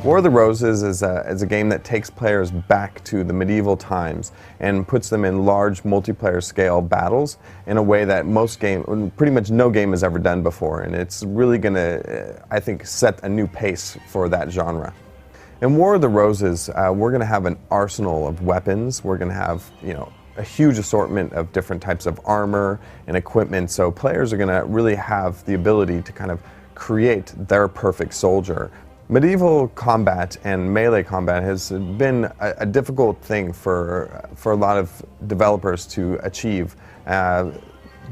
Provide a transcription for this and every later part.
War of the Roses is a game that takes players back to the medieval times and puts them in large multiplayer scale battles in a way that pretty much no game has ever done before, and it's really going to, I think, set a new pace for that genre. In War of the Roses, we're going to have an arsenal of weapons. We're going to have, a huge assortment of different types of armor and equipment, so players are going to really have the ability to kind of create their perfect soldier. Medieval combat and melee combat has been a difficult thing for a lot of developers to achieve,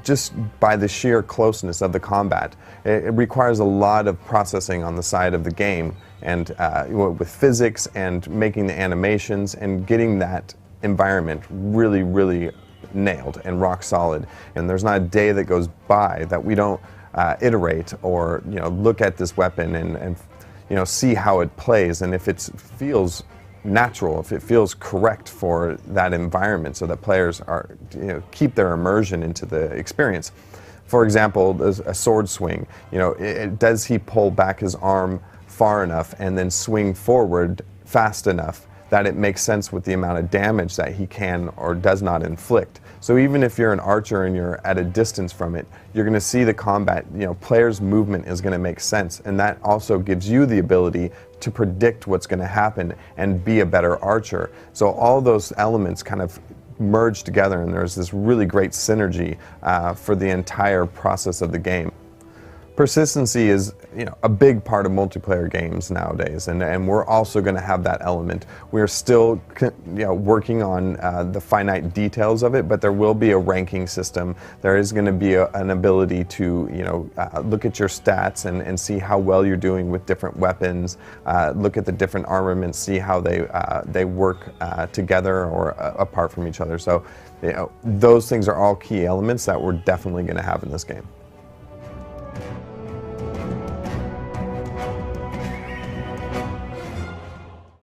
just by the sheer closeness of the combat. It requires a lot of processing on the side of the game, and with physics and making the animations and getting that environment really, really nailed and rock solid. And there's not a day that goes by that we don't iterate or look at this weapon and see how it plays, and if it feels natural, if it feels correct for that environment, so that players are keep their immersion into the experience. For example, a sword swing. Does he pull back his arm far enough and then swing forward fast enough that it makes sense with the amount of damage that he can or does not inflict? So even if you're an archer and you're at a distance from it, you're going to see the combat, players' movement is going to make sense, and that also gives you the ability to predict what's going to happen and be a better archer. So all those elements kind of merge together, and there's this really great synergy for the entire process of the game. Persistency is a big part of multiplayer games nowadays, and we're also going to have that element. We're still working on the finite details of it, but there will be a ranking system. There is going to be an ability to look at your stats and see how well you're doing with different weapons, look at the different armaments, see how they work together or apart from each other. So those things are all key elements that we're definitely going to have in this game.